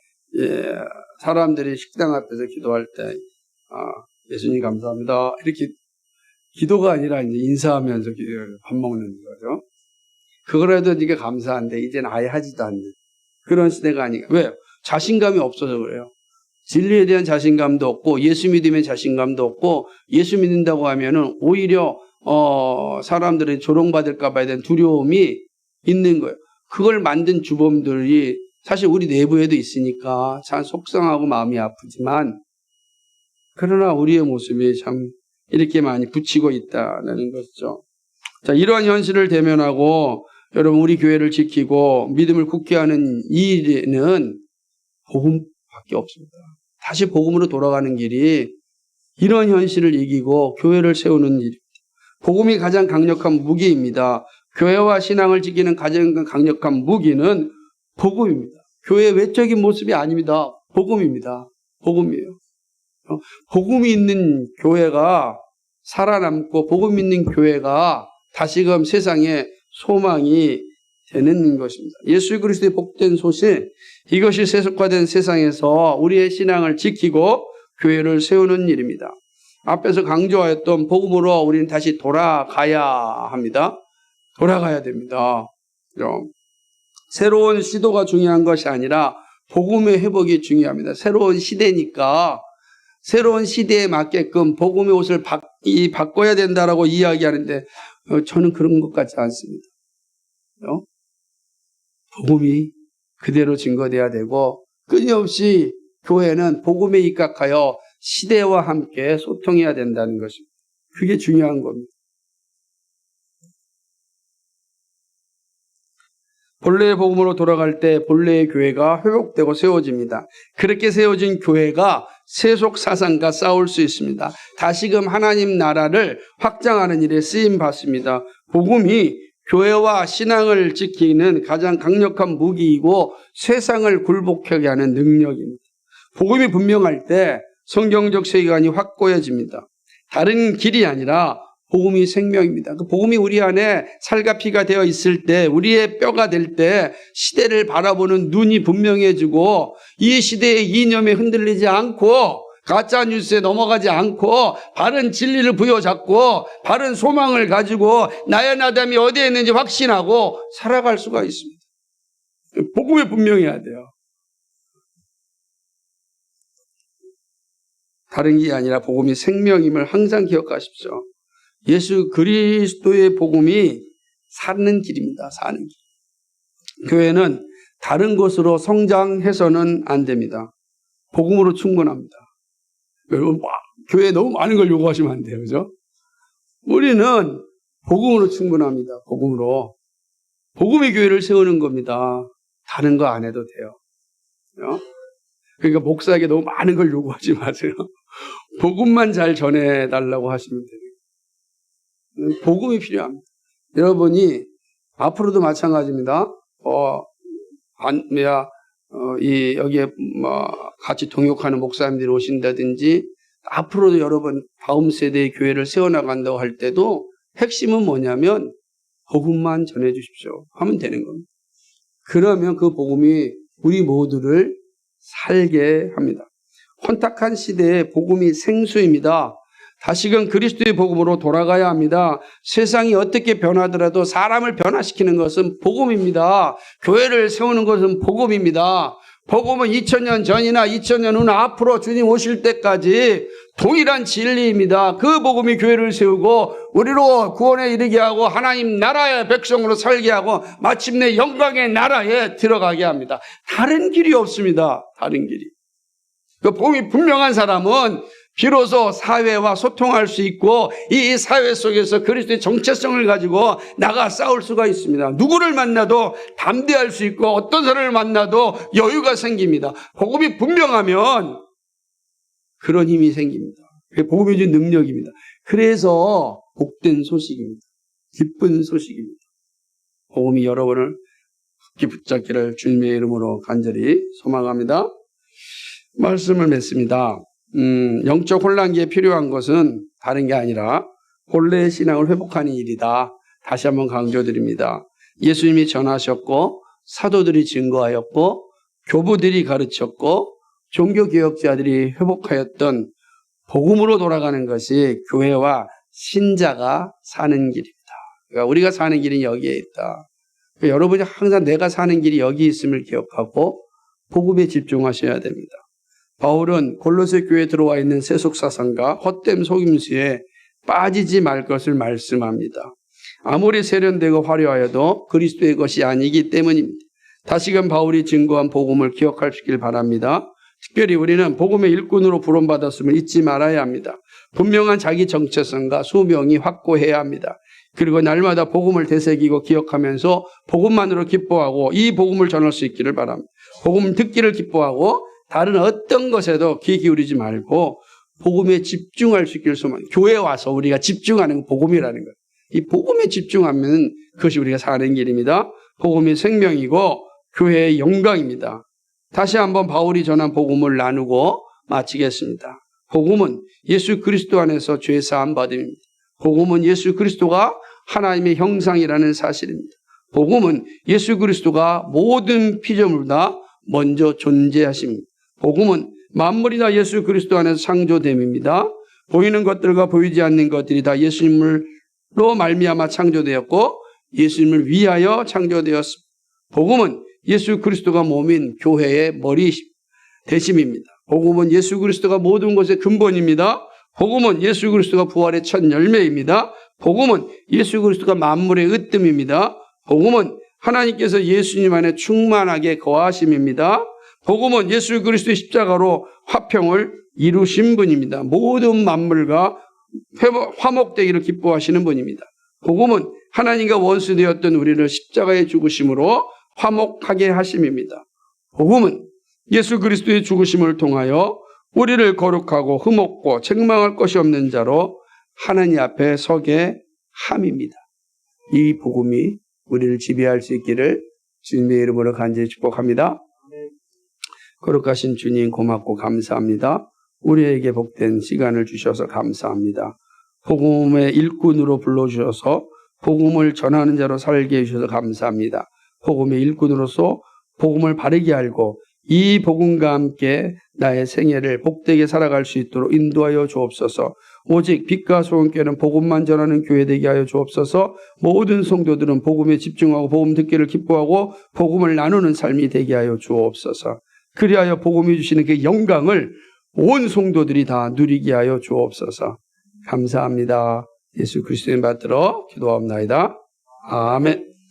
사람들이 식당 앞에서 기도할 때 예수님 감사합니다 이렇게 기도가 아니라 이제 인사하면서 밥 먹는 거죠. 그거라도 이게 감사한데 이제는 아예 하지도 않는 그런 시대가 아닌가. 왜요? 자신감이 없어서 그래요. 진리에 대한 자신감도 없고 예수 믿음의 자신감도 없고 예수 믿는다고 하면은 오히려 사람들이 조롱받을까 봐에 대한 두려움이 있는 거예요. 그걸 만든 주범들이 사실 우리 내부에도 있으니까 참 속상하고 마음이 아프지만 그러나 우리의 모습이 참 이렇게 많이 붙이고 있다는 것이죠. 자, 이러한 현실을 대면하고 여러분 우리 교회를 지키고 믿음을 굳게 하는 이 일에는 복음밖에 없습니다. 다시 복음으로 돌아가는 길이 이런 현실을 이기고 교회를 세우는 일입니다. 복음이 가장 강력한 무기입니다. 교회와 신앙을 지키는 가장 강력한 무기는 복음입니다. 교회의 외적인 모습이 아닙니다. 복음입니다. 복음이에요. 복음이 있는 교회가 살아남고 복음 있는 교회가 다시금 세상에 소망이 되는 것입니다. 예수 그리스도의 복된 소식, 이것이 세속화된 세상에서 우리의 신앙을 지키고 교회를 세우는 일입니다. 앞에서 강조하였던 복음으로 우리는 다시 돌아가야 합니다. 돌아가야 됩니다. 새로운 시도가 중요한 것이 아니라 복음의 회복이 중요합니다. 새로운 시대니까 새로운 시대에 맞게끔 복음의 옷을 바꿔야 된다라고 이야기하는데 저는 그런 것 같지 않습니다. 복음이 그대로 증거돼야 되고 끊임없이 교회는 복음에 입각하여 시대와 함께 소통해야 된다는 것입니다. 그게 중요한 겁니다. 본래의 복음으로 돌아갈 때 본래의 교회가 회복되고 세워집니다. 그렇게 세워진 교회가 세속 사상과 싸울 수 있습니다. 다시금 하나님 나라를 확장하는 일에 쓰임 받습니다. 복음이 교회와 신앙을 지키는 가장 강력한 무기이고 세상을 굴복하게 하는 능력입니다. 복음이 분명할 때 성경적 세계관이 확고해집니다. 다른 길이 아니라 복음이 생명입니다. 그 복음이 우리 안에 살과 피가 되어 있을 때, 우리의 뼈가 될 때 시대를 바라보는 눈이 분명해지고 이 시대의 이념에 흔들리지 않고 가짜 뉴스에 넘어가지 않고 바른 진리를 부여잡고 바른 소망을 가지고 나의 나담이 어디에 있는지 확신하고 살아갈 수가 있습니다. 복음이 분명해야 돼요. 다른 게 아니라 복음이 생명임을 항상 기억하십시오. 예수 그리스도의 복음이 사는 길입니다. 사는 길. 교회는 다른 것으로 성장해서는 안 됩니다. 복음으로 충분합니다. 여러분, 교회에 너무 많은 걸 요구하시면 안 돼요. 그죠? 우리는 복음으로 충분합니다. 복음으로. 복음의 교회를 세우는 겁니다. 다른 거 안 해도 돼요. 그러니까 목사에게 너무 많은 걸 요구하지 마세요. 복음만 잘 전해달라고 하시면 돼요. 복음이 필요합니다. 여러분이 앞으로도 마찬가지입니다. 여기에 같이 동역하는 목사님들이 오신다든지 앞으로도 여러분 다음 세대의 교회를 세워나간다고 할 때도 핵심은 뭐냐면 복음만 전해주십시오 하면 되는 겁니다. 그러면 그 복음이 우리 모두를 살게 합니다. 혼탁한 시대에 복음이 생수입니다. 다시금 그리스도의 복음으로 돌아가야 합니다. 세상이 어떻게 변하더라도 사람을 변화시키는 것은 복음입니다. 교회를 세우는 것은 복음입니다. 복음은 2000년 전이나 2000년 후 앞으로 주님 오실 때까지 동일한 진리입니다. 그 복음이 교회를 세우고 우리로 구원에 이르게 하고 하나님 나라의 백성으로 살게 하고 마침내 영광의 나라에 들어가게 합니다. 다른 길이 없습니다. 다른 길이. 그 복음이 분명한 사람은 비로소 사회와 소통할 수 있고 이 사회 속에서 그리스도의 정체성을 가지고 나가 싸울 수가 있습니다. 누구를 만나도 담대할 수 있고 어떤 사람을 만나도 여유가 생깁니다. 복음이 분명하면 그런 힘이 생깁니다. 그게 복음이 준 능력입니다. 그래서 복된 소식입니다. 기쁜 소식입니다. 복음이 여러분을 깊이 붙잡기를 주님의 이름으로 간절히 소망합니다. 말씀을 맺습니다. 영적 혼란기에 필요한 것은 다른 게 아니라 본래의 신앙을 회복하는 일이다. 다시 한번 강조드립니다. 예수님이 전하셨고 사도들이 증거하였고 교부들이 가르쳤고 종교개혁자들이 회복하였던 복음으로 돌아가는 것이 교회와 신자가 사는 길입니다. 그러니까 우리가 사는 길은 여기에 있다. 그러니까 여러분이 항상 내가 사는 길이 여기 있음을 기억하고 복음에 집중하셔야 됩니다. 바울은 골로새 교회에 들어와 있는 세속사상과 헛된 속임수에 빠지지 말 것을 말씀합니다. 아무리 세련되고 화려하여도 그리스도의 것이 아니기 때문입니다. 다시금 바울이 증거한 복음을 기억하시길 바랍니다. 특별히 우리는 복음의 일꾼으로 부름받았음을 잊지 말아야 합니다. 분명한 자기 정체성과 소명이 확고해야 합니다. 그리고 날마다 복음을 되새기고 기억하면서 복음만으로 기뻐하고 이 복음을 전할 수 있기를 바랍니다. 복음 듣기를 기뻐하고 다른 어떤 것에도 귀 기울이지 말고 복음에 집중할 수 있기를 소망합니다. 교회에 와서 우리가 집중하는 건 복음이라는 거예요. 이 복음에 집중하면 그것이 우리가 사는 길입니다. 복음이 생명이고 교회의 영광입니다. 다시 한번 바울이 전한 복음을 나누고 마치겠습니다. 복음은 예수 그리스도 안에서 죄 사함 받음입니다. 복음은 예수 그리스도가 하나님의 형상이라는 사실입니다. 복음은 예수 그리스도가 모든 피조물보다 먼저 존재하십니다. 복음은 만물이 다 예수 그리스도 안에서 창조됨입니다. 보이는 것들과 보이지 않는 것들이 다 예수님으로 말미암아 창조되었고 예수님을 위하여 창조되었습니다. 복음은 예수 그리스도가 몸인 교회의 머리 대심입니다. 복음은 예수 그리스도가 모든 것의 근본입니다. 복음은 예수 그리스도가 부활의 첫 열매입니다. 복음은 예수 그리스도가 만물의 으뜸입니다. 복음은 하나님께서 예수님 안에 충만하게 거하심입니다. 복음은 예수 그리스도의 십자가로 화평을 이루신 분입니다. 모든 만물과 화목되기를 기뻐하시는 분입니다. 복음은 하나님과 원수되었던 우리를 십자가의 죽으심으로 화목하게 하심입니다. 복음은 예수 그리스도의 죽으심을 통하여 우리를 거룩하고 흠없고 책망할 것이 없는 자로 하나님 앞에 서게 함입니다. 이 복음이 우리를 지배할 수 있기를 주님의 이름으로 간절히 축복합니다. 거룩하신 주님 고맙고 감사합니다. 우리에게 복된 시간을 주셔서 감사합니다. 복음의 일꾼으로 불러주셔서 복음을 전하는 자로 살게 해주셔서 감사합니다. 복음의 일꾼으로서 복음을 바르게 알고 이 복음과 함께 나의 생애를 복되게 살아갈 수 있도록 인도하여 주옵소서. 오직 빛과 소원교회는 복음만 전하는 교회 되게 하여 주옵소서. 모든 성도들은 복음에 집중하고 복음 듣기를 기뻐하고 복음을 나누는 삶이 되게 하여 주옵소서. 그리하여 복음이 주시는 그 영광을 온 성도들이 다 누리게 하여 주옵소서. 감사합니다. 예수 그리스도의 받들어 기도합나이다. 아멘.